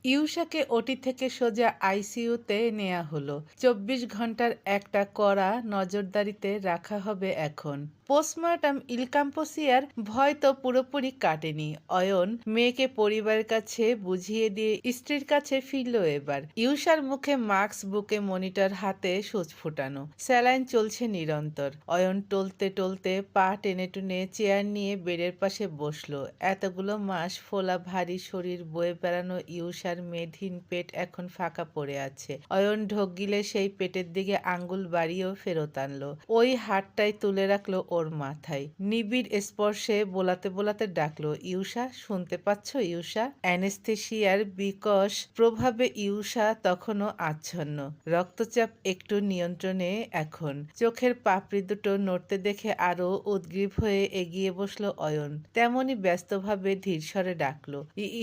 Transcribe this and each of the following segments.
ইউসাকে ওটি থেকে সোজা আইসিইউতে নেয়া হলো। ২৪ ঘন্টার একটা কড়া নজরদারিতে রাখা হবে এখন। পোস্টমর্টম ইলকাম্পোসিয়ার ভয় তো পুরোপুরি কাটেনি। অয়ন মেয়েকে পরিবারের কাছে বুঝিয়ে দিয়ে স্ত্রীর কাছে ফিরল এবার। ইউসার মুখে মাস্ক, বুকে মনিটর, হাতে সুচ ফুটানো, স্যালাইন চলছে নিরন্তর। অয়ন টলতে টলতে পা টেনে টুনে চেয়ার নিয়ে বেডের পাশে বসলো। এতগুলো মাস ফোলা ভারী শরীর বয়ে বেড়ানো ইউসার মেধহীন পেট এখন ফাঁকা পড়ে আছে। অয়ন ঢোক গিলে সেই পেটের দিকে আঙ্গুল বাড়িয়েও ফেরত আনলো। ওই হাতটাই তুলে রাখলো ওর মাথায়। নিবিড় স্পর্শে বোলাতে বোলাতে ডাকলো, ইউসা, শুনতে পাচ্ছ ইউসা? অ্যানেস্থেসিয়ার বিকশ প্রভাবে ইউসা তখনও আচ্ছন্ন। রক্তচাপ একটু নিয়ন্ত্রণে এখন। চোখের পাপড়ি দুটো নড়তে দেখে আরো উদ্গ্রীব হয়ে এগিয়ে বসলো অয়ন। তেমনি ব্যস্তভাবে ধীরস্বরে ডাকলো,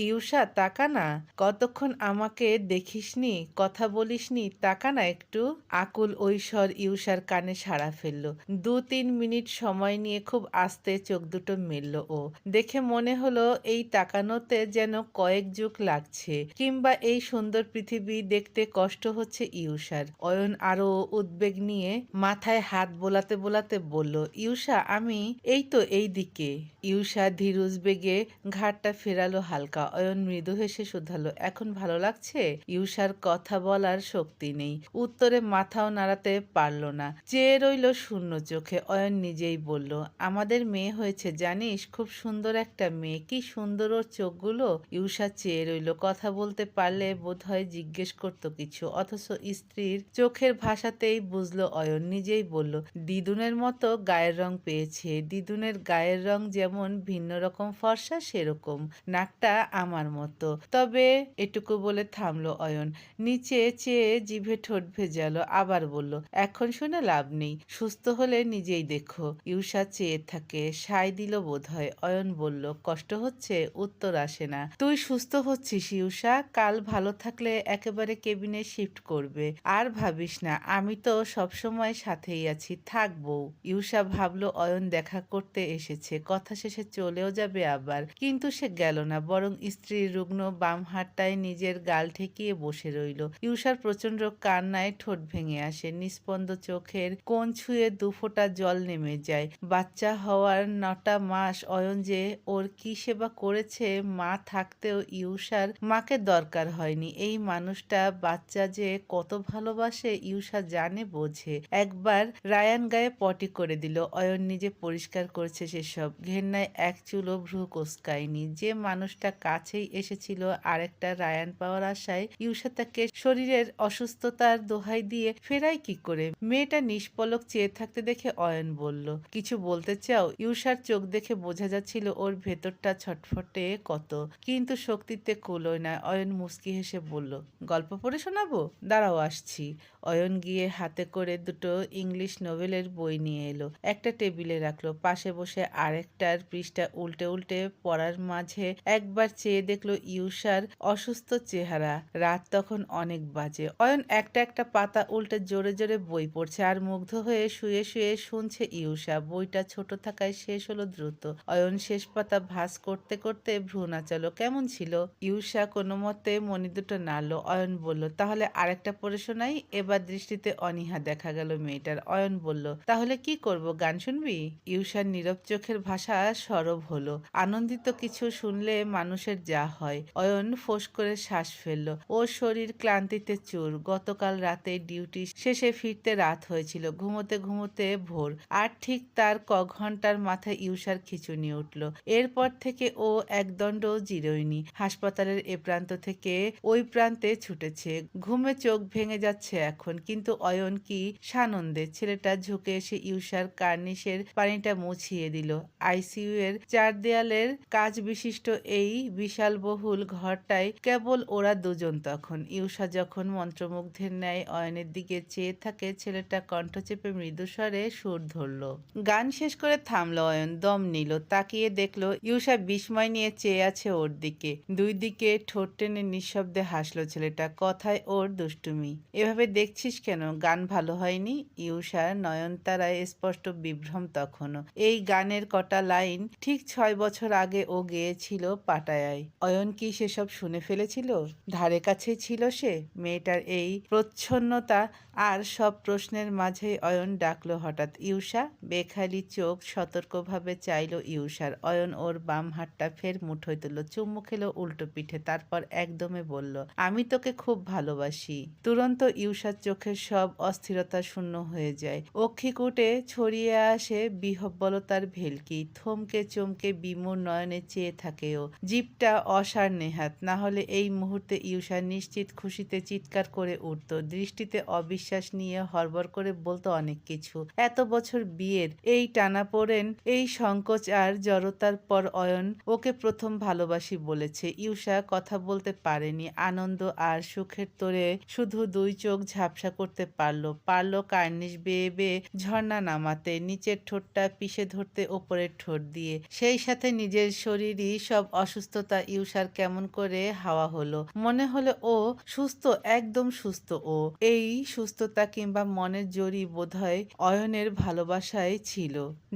ইউসা, তাকা না। কতক্ষণ আমাকে দেখিসনি, কথা বলিসনি, তাকা না একটু। আকুল ওই স্বর ইউসার কানে সাড়া ফেললো। ২-৩ মিনিট সময় নিয়ে খুব আস্তে চোখ দুটো মেলল ও। দেখে মনে হলো এই তাকানোতে যেন কয়েক যুগ লাগছে, কিংবা এই সুন্দর পৃথিবী দেখতে কষ্ট হচ্ছে ইউসার। অয়ন আরো উদ্বেগ নিয়ে মাথায় হাত বোলাতে বোলাতে বলল, ইউসা, আমি এই তো এই দিকে। ইউসা ধীর উদ্বেগে ঘাড়টা ফেরালো হালকা। অয়ন মৃদু হেসে শুধালো, এখন ভালো লাগছে? ইউসার কথা বলার শক্তি নেই, উত্তরে মাথাও নাড়াতে পারল না, চেয়ে রইল শূন্য চোখে। অয়ন নিজেই বলল, আমাদের মেয়ে হয়েছে জানিস, খুব সুন্দর একটা মেয়ে, কি সুন্দর ওর চোখগুলো। ইউসা চেয়ে রইল, কথা বলতে পারলে বোধহয় জিজ্ঞেস করত কিছু, অথচ স্ত্রীর চোখের ভাষাতেই বুঝলো অয়ন। নিজেই বলল, দিদুনের মতো গায়ের রং পেয়েছে। দিদুনের গায়ের রং যেমন ভিন্ন রকম ফর্সা, সেরকম নাকটা আমার মতো। তবে এটুকু বলে থামলো অয়ন। নিচে চেয়ে জিভে ঠোঁট ভেজালো, আবার বলল, এখন শুনে লাভ নেই, সুস্থ হলে নিজেই দেখো। ইউসা চেয়ে থাকে, সায় দিল বোধহয়। অয়ন বলল, কষ্ট হচ্ছে? উত্তর আসে না। তুই সুস্থ হচ্ছিস ইউসা, কাল ভালো থাকলে একেবারে কেবিনে শিফট করবে। আর ভাবিস না, আমি তো সবসময় সাথেই আছি, থাকবো। ইউসা ভাবলো অয়ন দেখা করতে এসেছে, কথা শেষে চলেও যাবে আবার, কিন্তু সে গেল না, বরং স্ত্রীর রুগ্ন বাম হাতটায় নিজের গাল ঠেকিয়ে বসে রইল। ইউসার প্রচন্ড কান্নায় ঠোঁট ভেঙে আসে, নিস্পন্দ চোখের কোণ ছুঁয়ে দুফোঁটা জল নেমে যায়। বাচ্চা হওয়ার ৯টা মাস অয়ন যে ওর কি সেবা করেছে, মা থাকতেও ইউসার মাকে দরকার হয়নি। এই মানুষটা বাচ্চা যে কত ভালোবাসে ইউসা জানে, বোঝে। একবার রায়ান গায়ে পটি করে দিল, অয়ন নিজে পরিষ্কার করেছে সেসব। ঘেন্নায় এক চুলো ভ্রু কোস্কায়নি। যে মানুষটা কাছেই এসেছিল আরেকটা রায়ান পাওয়ার আশায়, ইউসা তাকে শরীরের অসুস্থতার দোহাই দিয়ে ফেরাই কি করে? মেয়েটা নিষ্পলক চেয়ে থাকতে দেখে অয়ন বলল, কিছু বলতে চাও? ইউসার চোখ দেখে বোঝা যাচ্ছিল ওর ভেতরটা ছটফটে কত, কিন্তু শক্তিতে কুলোয় না। অয়ন মুচকি হেসে বলল, গল্প পড়ে শোনাবো? দাঁড়াও আসছি। অয়ন গিয়ে হাতে করে দুটো ইংলিশ নোভেলের বই নিয়ে এলো, একটা টেবিলে রাখলো, পাশে বসে আরেকটার পৃষ্ঠা উল্টে উল্টে পড়ার মাঝে একবার চেয়ে দেখলো ইউসার অসুস্থ চেহারা। রাত তখন অনেক বাজে। অয়ন একটা একটা পাতা উল্টে জোরে জোরে বই পড়ছে, আর মুগ্ধ হয়ে শুয়ে শুয়ে শুনছে ইউসা। বইটা ছোট থাকায় শেষ হলো দ্রুত। অয়ন শেষ পাতা ভাঁজ করতে করতে ভ্রু নাচালো, কেমন ছিল? ইউসা কোনো মতে মনি দুটো নাড়ল। অয়ন বলল, তাহলে আরেকটা পড়ে শোনাই। এবার দৃষ্টিতে অনীহা দেখা গেল মেয়েটার। অয়ন বলল, তাহলে কি করব, গান শুনবি? ইউসার নীরব চোখের ভাষা সরব হলো। আনন্দিত কিছু শুনলে মানুষের যা হয়। অয়ন ফোঁস করে শ্বাস ফেলল। ওর শরীর ক্লান্তিতে চুর। গতকাল রাতে ডিউটি শেষে ফিরতে রাত হয়েছিল, ঘুমোতে ঘুমোতে ভোর। আর ঠিক তার ঘন্টার মাথায় ইউসার খিঁচুনি উঠল। এরপর থেকে ও একদণ্ড জিরোয়নি। হাসপাতালের এ প্রান্ত থেকে ওই প্রান্তে ছুটেছে। ঘুমে চোখ ভেঙে যাচ্ছে এখন, কিন্তু অয়ন কি সানন্দে। ছেলেটা ঝুঁকে এসে ইউসার কার্নিশের পানিটা মুছিয়ে দিল। আইসিইউ এর 4 দেয়ালের কাচ বিশিষ্ট এই বিশাল বহুল ঘরটায় কেবল ওরা দুজন তখন। ইউসা যখন মন্ত্রমুগ্ধের ন্যায় অয়নের দিকে চেয়ে থাকে, ছেলেটা কণ্ঠ চেপে মৃদুস্বরে সুর ধরল, গান শেষ করে থামলো অয়ন, দম নিল, তাকিয়ে দেখলো ইউষা বিস্ময় নিয়ে চেয়ে আছে ওর দিকে। দুই দিকে ঠোঁট টেনে নিঃশব্দে হাসলো ছেলেটা, কথায় ওর দুষ্টুমি। এভাবে দেখছিস কেন? গান ভালো হয়নি? ইউষার নয়নতারায় স্পষ্ট বিভ্রম তখনও। এই গানের কটা লাইন ঠিক 6 বছর আগে ও গেয়েছিল পাটায়ায়। অয়ন কি সেসব শুনে ফেলেছিল? ধারে কাছে ছিল সে? মেয়েটার এই প্রচ্ছন্নতা আর সব প্রশ্নের মাঝে অয়ন ডাকলো হঠাৎ, ইউষা। বেখালি চোখ সতর্কভাবে চাইল ইউষার। অয়ন ওর বাম হাতটা ফের মুঠোয় তুলল, চুমু খেলো উল্টো পিঠে, তারপর একদমে বলল, আমি তোকে খুব ভালোবাসি। তুরন্ত ইউষার চোখের সব অস্থিরতা শূন্য হয়ে যায়। অক্ষিকুটে ছড়িয়ে আসে বিহ্বলতার ভেলকি। থমকে চমকে বিমূঢ় নয়নে চেয়ে থাকে ও। জিভটা অসাড় নেহাত, না হলে এই মুহূর্তে ইউষা নিশ্চিত খুশিতে চিৎকার করে উঠত। দৃষ্টিতে অবিশ্বাস নিয়ে হড়বড় করে বলতো অনেক কিছু। এত বছর বিয়ের এই টানাপোড়েন, এই সংকোচ আর জড়তার পর অয়ন ওকে প্রথম ভালোবাসি বলেছে। ইউষা কথা বলতে পারেনি। আনন্দ আর সুখের তোরে শুধু দুই চোখ ঝাপসা করতে পারলো কার্নিশ বেয়ে বেয়ে ঝর্ণা নামাতে, নিচের ঠোঁটটা পিষে ধরতে ওপরের ঠোঁট দিয়ে। সেই সাথে নিজের শরীরই সব অসুস্থতা ইউষার কেমন করে হাওয়া হলো। মনে হলো ও সুস্থ, একদম সুস্থ। ও এই সুস্থতা কিংবা মনের জোরই বোধহয় অয়নের ভালোবাসায় ছিল,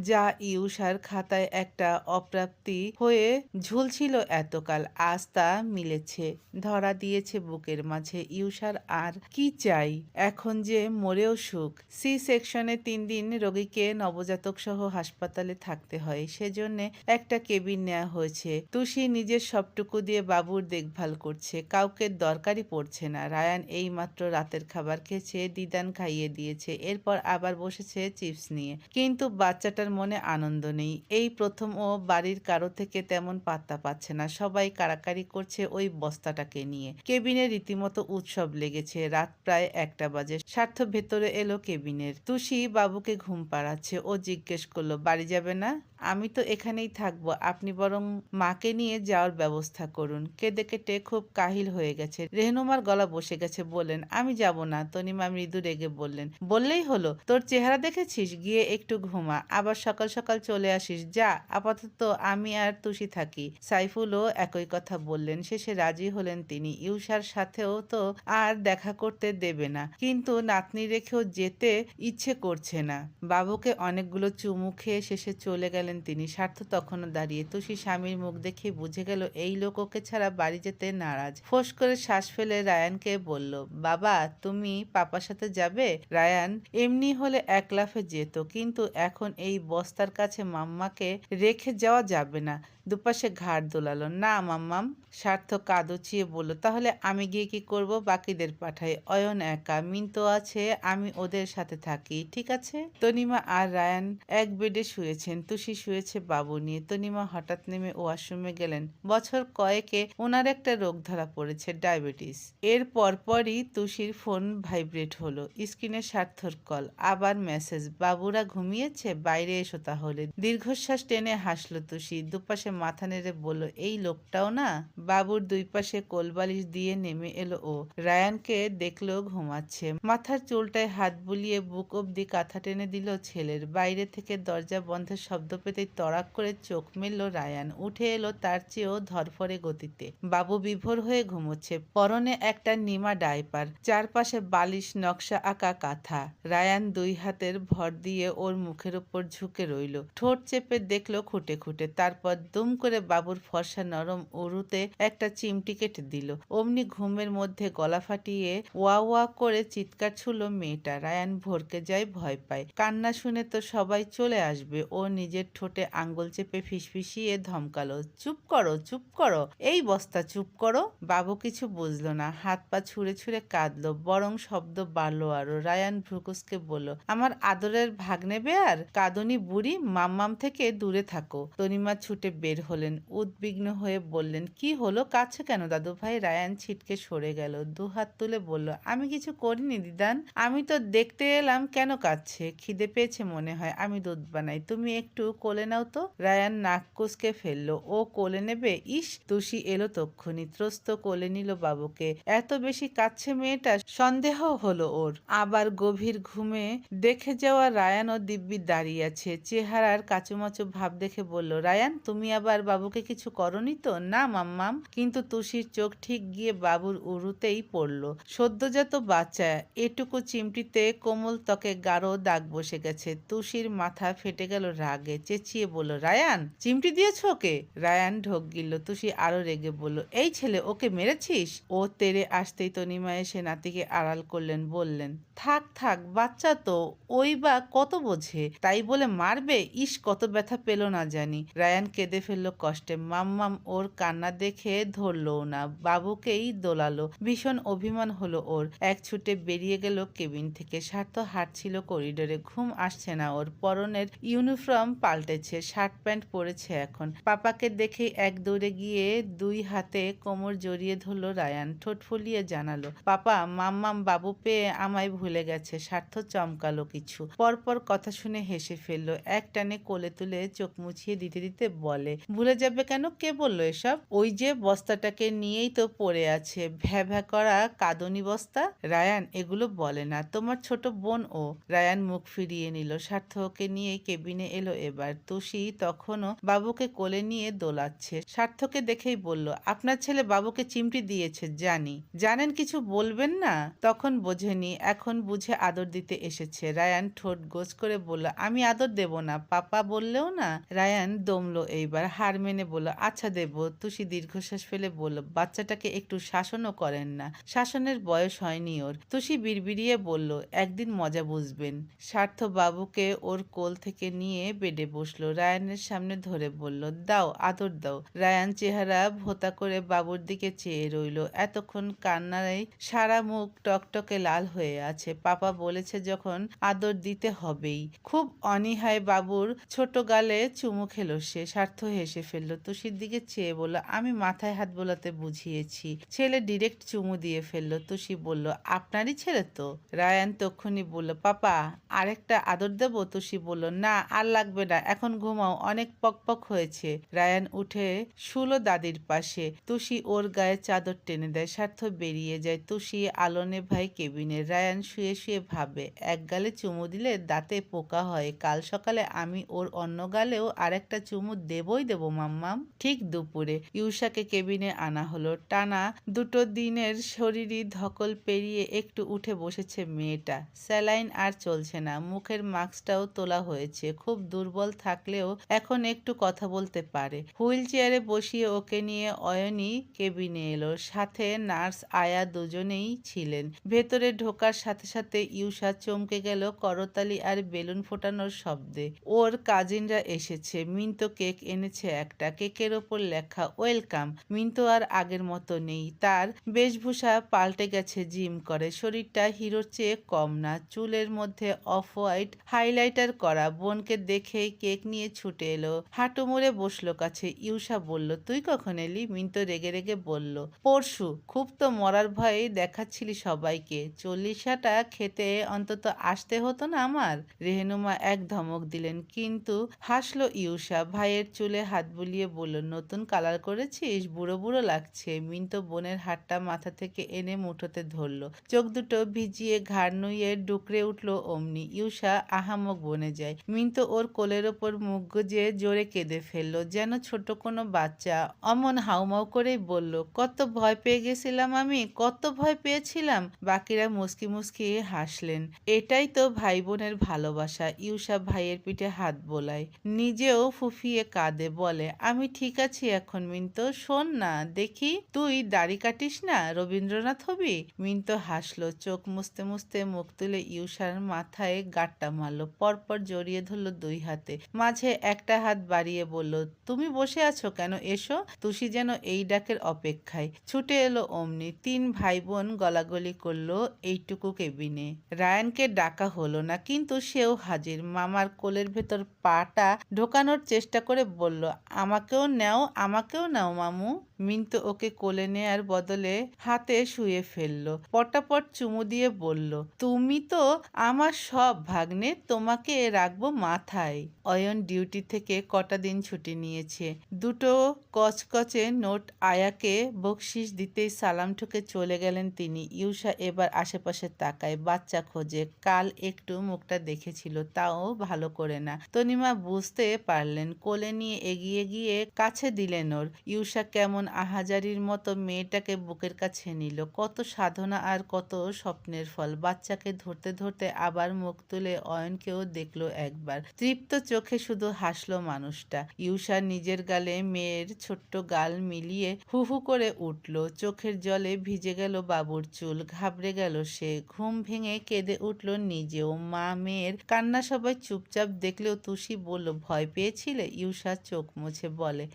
যা ইউষার খাতায় একটা অপ্রাপ্তি হয়ে ঝুলছিল এতকাল। আজ তা মিলেছে, ধরা দিয়েছে বুকের মাঝে। ইউষার আর কি চাই? এখন যে মরেও সুখ। সি সেকশনে 3 দিন রোগীকে নবজাতক সহ হাসপাতালে থাকতে হয়, সেজন্যে একটা কেবিন নেওয়া হয়েছে। তুষি নিজের সবটুকু দিয়ে বাবুর দেখভাল করছে, কাউকে দরকারই পড়ছে না। রায়ান এই মাত্র রাতের খাবার খেয়েছে, দিদান খাইয়ে দিয়েছে, এরপর আবার বসেছে চিপস নিয়ে। কিন্তু বাচ্চাটার মনে আনন্দ নেই। এই প্রথম ও বাড়ির কারো থেকে তেমন পাত্তা পাচ্ছে না। সবাই কাড়াকাড়ি করছে ওই বস্তাটাকে নিয়ে। কেবিনে রীতিমতো উৎসব লেগেছে। রাত প্রায় 1টা বাজে। স্বার্থ ভেতরে এলো কেবিনের। তুষি বাবুকে ঘুম পাড়াচ্ছে। ও জিজ্ঞেস করলো, বাড়ি যাবে না? আমি তো এখানেই থাকবো, আপনি বরং মাকে নিয়ে যাওয়ার ব্যবস্থা করুন। কেঁদে কেটে খুব কাহিল হয়ে গেছে। রেহনুমার গলা বসে গেছে, বললেন, আমি যাব না। তনিমা মৃদু রেগে বললেন, বললেই হলো, তোর চেহারা দেখেছিস, গিয়ে একটু ঘুমা, আবার সকাল সকাল চলে আসিস। যা, আপাতত আমি আর তুষি থাকি। সাইফুলও একই কথা বললেন। শেষে রাজি হলেন তিনি। ইউষার সাথেও তো আর দেখা করতে দেবে না, কিন্তু নাতনি রেখেও যেতে ইচ্ছে করছে না। বাবুকে অনেকগুলো চুমু খেয়ে শেষে চলে গেলেন তিনি। স্বার্থ তখনও দাঁড়িয়ে। তুষি স্বামীর মুখ দেখে বুঝে গেল এই লোক ওকে ছাড়া বাড়ি যেতে নারাজ। ফোঁস করে শ্বাস ফেলে রায়ানকে বলল, বাবা তুমি পাপার সাথে যাবে? রায়ান এমনি হলে এক লাফে যেত, কিন্তু এখন এই বস্তার কাছে মাম্মাকে রেখে যাওয়া যাবে না। দুপাশে ঘাড় দোলালো, না মাম্মাম। স্বার্থ কাঁদ উঁচিয়ে বলল, তাহলে আমি গিয়ে কি করব? বাকিদের পাঠাই। অয়ন একা, মিন্তো আছে, আমি ওদের সাথে থাকি, ঠিক আছে? তনিমা আর রায়ান এক বেডে শুয়েছেন। তুষি শুয়েছে বাবু নিয়ে। তনিমা হঠাৎ নেমে ওয়াশরুমে গেলেন। বছর কয়েকে ওনার একটা রোগ ধরা পড়েছে, ডায়াবেটিস। এর পরপরই তুষির ফোন ভাইব্রেট হলো। স্ক্রিনে স্বার্থর কল, আবার মেসেজ, বাবুরা ঘুমিয়েছে, বাইরে এসো তাহলে। দীর্ঘশ্বাস টেনে হাসলো তুষি। দুপাশে মাথা নেড়ে বলল, এই লোকটাও না। বাবুর দুই পাশে কোলবালিশ দিয়ে নেমে এলো ও। রায়ানকে দেখলো ঘুমাচ্ছে। মাথার চুলটায় হাত বুলিয়ে বুক অব্দি কাঁথা টেনে দিল ছেলের। বাইরে থেকে দরজা বন্ধের শব্দ পেতেই তড়াক করে চোখ মেলল রায়ান। উঠে এলো তার চেয়েও ধরফরে গতিতে। বাবু বিভোর হয়ে ঘুমোচ্ছে, পরনে একটা নিমা ডাইপার, চারপাশে বালিশ নকশা আঁকা কাঁথা। রায়ান দুই হাতের ভর দিয়ে ওর মুখের উপর ঝুঁকে রইল। ঠোঁট চেপে দেখলো খুঁটে খুঁটে, তারপর দুম করে বাবুর ফর্সা নরম উরুতে একটা চিমটি কেটে দিল। অমনি ঘুমের মধ্যে গলা ফাটিয়ে ওয়া ওয়া করে চিৎকার ছুড়ল মেয়েটা। রায়ান ভরকে যায়, ভয় পায়। কান্না শুনে তো সবাই চলে আসবে। ও নিজের ঠোঁটে আঙ্গুল চেপে ফিসফিসিয়ে ধমকালো, চুপ করো, চুপ করো, এই বস্তা চুপ করো। বাবু কিছু বুঝলো না, হাত পা ছুঁড়ে ছুঁড়ে কাঁদলো, বরং শব্দ বাড়লো আরো। রায়ান ভ্রুকুসকে বলল, আমার আদরের ভাগ্নে বেয়ার, কাঁদুনি বুড়ি, মাম্মাম থেকে দূরে থাকো। তনিমা ছুটে বের বের হলেন। উদ্বিগ্ন হয়ে বললেন, কি হলো, কাঁদছো কেন দাদু ভাই? রায়ান ছিটকে সরে গেল, দুহাত তুলে বলল, আমি কিছু করিনি দিদান, আমি তো দেখতে এলাম কেন কাঁদছে। খিদে পেয়েছে মনে হয়, আমি দুধ বানাই, তুমি একটু কোলে নাও তো। রায়ান নাক কুচকে ফেললো, ও কোলে নেবে? ইস, তুষি এলো তক্ষুনি, ত্রস্ত কোলে নিল বাবুকে। এত বেশি কাঁদছে মেয়েটা, সন্দেহ হলো ওর। আবার গভীর ঘুমে দেখে যাওয়া রায়ানও দিব্যি দাঁড়িয়ে আছে, চেহারার কাচুমাচু ভাব দেখে বলল, রায়ান তুমি আবার বাবুকে কিছু করনি তো? না মাম্মাম। কিন্তু তুষির চোখ ঠিক গিয়ে বাবুর উরুতেই পড়ল। সদ্যজাত বাচ্চা, এটুকু চিমটিতে কোমল ত্বকে গাঢ় দাগ বসে গেছে। তুষির মাথা ফেটে গেল রাগে, চেঁচিয়ে বলল, রায়ান চিমটি দিয়েছ ওকে? রায়ান ঢোক গিলল। তুষি আরো রেগে বলল, এই ছেলে, ওকে মেরেছিস? ও তেড়ে আসতেই তনিমা এসে নাতিকে আড়াল করলেন, বললেন, থাক থাক, বাচ্চা তো, ওই বা কত বোঝে, তাই বলে মারবে? ইস, কত ব্যথা পেল না জানি। রায়ান কেঁদে ফেলল কষ্টে। মাম্মাম ওর কান্না দেখে ধরলও না, বাবুকেই দোলালো। ভীষণ অভিমান হলো ওর। এক ছুটে বেরিয়ে গেল কেবিন থেকে। স্বার্থ হাঁটছিল করিডোরে, ঘুম আসছে না ওর। পরনের ইউনিফর্ম পাল্টেছে, শার্ট প্যান্ট পরেছে এখন। পাপাকে দেখে এক দৌড়ে গিয়ে দুই হাতে কোমর জড়িয়ে ধরল রায়ান, ঠোঁট ফুলিয়ে জানালো, পাপা, মাম্মাম বাবু পেয়ে আমায় ভুলে গেছে। স্বার্থ চমকালো কিছু, পরপর কথা শুনে হেসে ফেললো। এক টানে কোলে তুলে চোখ মুছিয়ে দিতে দিতে বলে, ভুলে যাবে কেন? কে বললো এসব? ওই যে বস্তাটাকে নিয়েই তো পড়ে আছে, ভ্যা ভ্যা করা কাঁদনি বস্তা। রায়ান এগুলো বলে না, তোমার ছোট বোন ও। রায়ান মুখ ফিরিয়ে নিল। স্বার্থ ওকে নিয়ে কেবিনে এলো এবার। তুষি তখনও বাবুকে কোলে নিয়ে দোলাচ্ছে। স্বার্থকে দেখেই বলল, আপনার ছেলে বাবুকে চিমটি দিয়েছে, জানি। জানেন, কিছু বলবেন না? তখন বোঝেনি, এখন বুঝে আদর দিতে এসেছে। রায়ান ঠোঁট গোছ করে বলল, আমি আদর দেব না, পাপা বললেও না। রায়ান দমলো এইবার, হার মেনে বলল, আচ্ছা দেব। তুষি দীর্ঘশ্বাস ফেলে বলল, বাচ্চাটাকে একটু শাসনও করেন না? শাসনের বয়স হয়নি ওর। তুষি বিড়বিড়িয়ে বলল, একদিন মজা বুঝবেন। স্বার্থ বাবুকে ওর কোল থেকে নিয়ে বেডে বসলো, রায়ানের সামনে ধরে বলল, দাও, আদর দাও। রায়ান চেহারা ভোতা করে বাবুর দিকে চেয়ে রইল। এতক্ষণ কান্নায় সারা মুখ টকটকে লাল হয়ে আছে। পাপা বলেছে যখন, আদর দিতে হবেই। খুব অনীহায় বাবুর ছোট গালে চুমু খেলো সে। স্বার্থ হেসে ফেললো, তুষির দিকে চেয়ে বলল, আমি মাথায় হাত বোলাতে বুঝিয়েছি। ছেলে ডিরেক্ট চুমু দিয়ে ফেললো। তুষি বলল, আপনারই ছেলে তো? রায়ান তক্ষুনি বলল, পাপা আরেকটা আদর দেব? তুষি বলল, না আর লাগবে না, এখন ঘুমাও, অনেক পকপক হয়েছে। রায়ান উঠে শুলো দাদির পাশে। তুষি ওর গায়ে চাদর টেনে দেয়। স্বার্থ বেরিয়ে যায়। তুষি আলো নেভায় কেবিনে। রায়ান শুয়ে শুয়ে ভাবে, এক গালে চুমু দিলে দাঁতে পোকা হয়, কাল সকালে আমি ওর অন্য গালেও আরেকটা চুমু দেবই দেব মাম্মাম। ঠিক দুপুরে ইউষাকে কেবিনে আনা হলো। টানা দুটো দিনের শরীরী ধকল পেরিয়ে একটু উঠে বসেছে মেয়েটা। স্যালাইন আর চলছে না, মুখের মাস্কটাও তোলা হয়েছে। খুব দুর্বল থাকলেও এখন একটু কথা বলতে পারে। হুইল চেয়ারে বসিয়ে ওকে নিয়ে অয়নী কেবিনে এলো। সাথে নার্স আয়া দুজনেই ছিলেন। ভেতরে ঢোকার সাথে সাথে ইউষা চমকে গেল করতালি আর বেলুন ফোটানোর শব্দে। ওর কাজিনরা এসেছে। মিন্তো কেক এনেছে একটা, কেকের ওপর লেখা ওয়েলকাম। মিন্তো আর আগের মতো নেই, তার বেশভূষা পাল্টে গেছে, জিম করে। শরীরটা হিরোর চেয়ে কম না, চুলের মধ্যে অফ হোয়াইট হাইলাইটার করা। বোনকে দেখেই কেক নিয়ে ছুটে এলো, হাঁটু মুড়ে বসলো কাছে। ইউষা বলল, তুই কখন এলি? মিন্তো রেগে রেগে বলল, পরশু। খুব তো মরার ভয়ে দেখাচ্ছিলি সবাইকে, 40টা খেতে অন্তত আসতে হতো না আমার? রেহেনুমা এক ধমক দিলেন, কিন্তু হাসলো ইউষা। ভাইয়ের চুলে হাত বুলিয়ে বলল, নতুন কালার করেছিস, বুড়ো বুড়ো লাগছে। মিন্তো বোনের হাতটা মাথা থেকে এনে মুঠোতে ধরলো, চোখ দুটো ভিজিয়ে ঘাড় নুইয়ে ডুকরে উঠলো অমনি। ইউষা আহামক বনে যায়। মিন্তো ওর কোলের ওপর মুখ গুজে জোরে কেঁদে ফেললো, যেন ছোট কোনো বাচ্চা। অমন হাউমাউ করেই বলল, কত ভয় পেয়ে গেছিলাম আমি, কত ভয় পেয়েছিলাম। বাকিরা মুসকি মুসকি হাসলেন। এটাই তো ভাই বোনের ভালোবাসা। ইউষা ভাইয়ের পিঠে হাত বোলায়, নিজেও ফুফিয়ে কাঁদে, বলে, আমি ঠিক আছি এখন মিন্তো, শোন না দেখি, তুই দাড়ি কাটিস না, রবীন্দ্রনাথ হবি? মিন্তো হাসলো, চোখ মুছতে মুছতে মুখ তুলে ইউষার মাথায় গাঁটটা মারলো, পরপর জড়িয়ে ধরলো দুই হাতে। মাঝে একটা হাত বাড়িয়ে বলল, তুমি বসে আছো কেন, এসো। তুষি যেন এই ডাকের অপেক্ষায় ছুটে এলো অমনি। 3 ভাই বোন গলাগলি করলো এইটুকু কেবিনে। রায়ানকে ডাকা হলো না, কিন্তু সেও হাজির। মামার কোলের ভেতর পাটা ঢোকানোর চেষ্টা করে বলল, বলল, আমাকেও নাও, আমাকেও নাও মামু। মিন্তু ওকে কোলে নেয়ার বদলে হাতে শুয়ে ফেলল, পটাপট চুমু দিয়ে বলল, তুমি তো আমার সব ভাগ্নে, তোমাকে রাখবো মাথায়। অয়ন ডিউটি থেকে কটা দিন ছুটি নিয়েছে। দুটো কচকচে নোট আয়াকে বকশিস দিতেই সালাম ঠুকে চলে গেলেন তিনি। ইউসা এবার আশেপাশে তাকায়, বাচ্চা খোঁজে। কাল একটু মুখটা দেখেছিল, তাও ভালো করে না। তনিমা বুঝতে পারলেন, কোলে নিয়ে এগিয়ে গিয়ে কাছে দিলেন ওর। ইউসা কেমন আহাজারির মতো মেয়েটাকে বুকের কাছে নিল। কত সাধনা আর কত স্বপ্নের ফল। বাচ্চাকে ধরতে ধরতে আবার মুখ তুলে অয়নকেও দেখলো একবার। তৃপ্ত চোখে শুধু হাসলো মানুষটা। ইউসা নিজের গালে মেয়ের ছোট্ট গাল মিলিয়ে হু হু করে উঠল। চোখের জলে ভিজে গেল বাবুর চুল। ঘাবড়ে গেল সে। ঘুম ভেঙে কেঁদে উঠল নিজেও। মা মেয়ের কান্না সবাই চুপচাপ দেখলেও তুষি বলল, ভয় পেয়েছিলে? ইউসা চোখ মুছে বলে,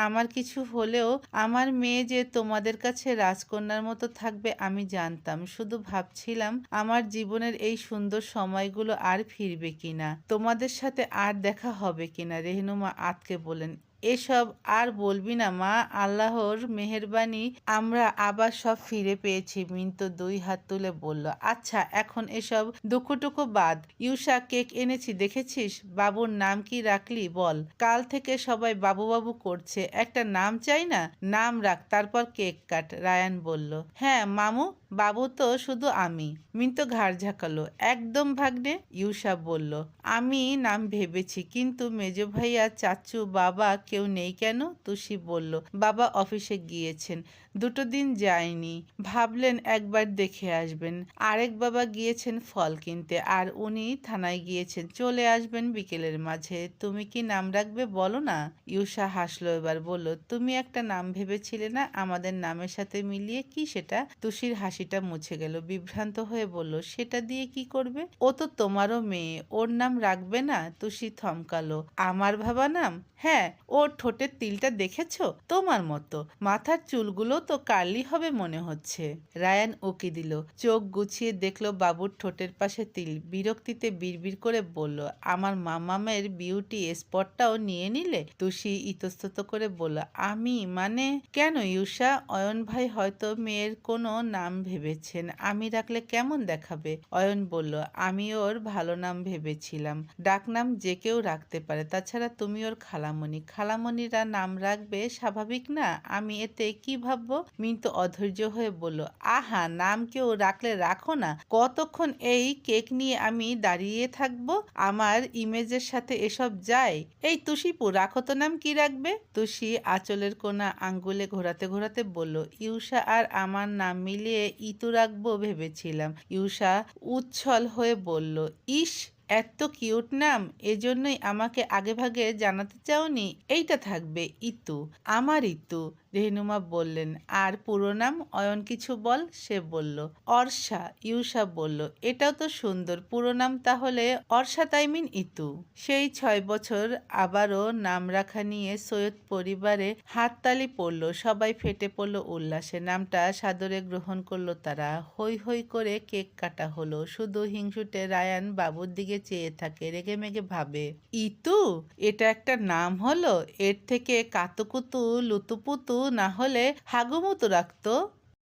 আমার কিছু হলেও আমার মেয়ে যে তোমাদের কাছে রাজকন্যার মতো থাকবে আমি জানতাম। শুধু ভাবছিলাম আমার জীবনের এই সুন্দর সময়গুলো আর ফিরবে কিনা, তোমাদের সাথে আর দেখা হবে কিনা। রেহনুমা আতকে বলেন, এসব আর বলবি না মা, আল্লাহর মেহেরবানি আমরা আবার সব ফিরে পেয়েছি। মিন্তু দুই হাত তুলে বলল, আচ্ছা এখন এসব দুঃখটুকু বাদ। ইউসা কেক এনেছি দেখেছিস? বাবুর নাম কি রাখলি বল? কাল থেকে সবাই বাবু বাবু করছে, একটা নাম চাই না? নাম রাখ, তারপর কেক কাট। রায়ান বলল, হ্যাঁ মামু, বাবু তো শুধু আমি। মিন্তু ঘাড় ঝাঁকালো, একদম ভাগ্নে। ইউসা বলল, আমি নাম ভেবেছি, কিন্তু মেজ ভাইয়া, চাচু, বাবা কেউ নেই কেন? তুষি বলল, বাবা অফিসে গিয়েছেন, দুটো দিন যায়নি, ভাবলেন একবার দেখে আসবেন। আরেক বাবা গিয়েছেন ফল কিনতে, আর উনি থানায় গিয়েছেন, চলে আসবেন বিকেলের মাঝে। তুমি কি নাম রাখবে বলো না? ইউসা হাসলো এবার, বলল, তুমি একটা নাম ভেবেছিলে না আমাদের নামের সাথে মিলিয়ে, কি সেটা? তুষির হাসিটা মুছে গেল। বিভ্রান্ত হয়ে বলল, সেটা দিয়ে কি করবে? ও তো তোমারও মেয়ে, ওর নাম রাখবে না? তুষি থমকালো, আমার ভাবা নাম? হ্যাঁ, ওর ঠোঁটের তিলটা দেখেছো? তোমার মতো। মাথার চুলগুলো তো কার্লি হবে মনে হচ্ছে। রায়ান উকি দিল, চোখ গুছিয়ে দেখলো বাবুর ঠোঁটের পাশে তিল। বিরক্তিতে বিড়বিড় করে বলল, আমার মামামের বিউটি স্পটটাও নিয়ে নিলে? তুষি ইতস্তত করে বলল, আমি মানে? কেন ইউসা? অয়ন ভাই হয়তো মেয়ের কোনো নাম ভেবেছেন, আমি রাখলে কেমন দেখাবে? অয়ন বলল, আমি ওর ভালো নাম ভেবেছিলাম, ডাকনাম যে কেউ রাখতে পারে, তাছাড়া তুমি ওর খালামণি, খালামণিরা নাম রাখবে, স্বাভাবিক না? আমি এতে কি ভাববো? মিন্তু অধৈর্য হয়ে বলল, আহা, নাম কেউ রাখলে রাখো না, কতক্ষণ এই কেক নিয়ে আমি দাঁড়িয়ে থাকবো? আমার ইমেজের সাথে এসব যায়? এই তুষিপু, রাখো তো, নাম কি রাখবে? তুষি আঁচলের কোনা আঙ্গুলে ঘোরাতে ঘোরাতে বলল, ইউসা আর আমার নাম মিলিয়ে ইতু রাখবো ভেবেছিলাম। ইউসা উচ্ছল হয়ে বলল, ইস, এত কিউট নাম, এজন্যই আমাকে আগেভাগে জানাতে চাওনি? এইটা থাকবে ইতু, আমার ইতু। রেহনুমা বললেন, আর পুরো নাম? অয়ন কিছু বল। সে বলল, অর্ষা। ইউসা বলল, এটাও তো সুন্দর পুরো নাম, তাহলে অর্ষা তাইমিন ইতু। সেই 6 বছর আবারও নাম রাখা নিয়ে সৈয়দ পরিবারে হাততালি পড়ল, সবাই ফেটে পড়ল উল্লাসে। নামটা সাদরে গ্রহণ করলো তারা। হৈ হৈ করে কেক কাটা হলো। শুধু হিংসুটে রায়ান বাবুর দিকে চেয়ে থাকে, রেগে মেগে ভাবে, ইতু, এটা একটা নাম হলো? এর থেকে কাতুকুতু লুতুপুতু না হলে হাগুমুতু রাখতো।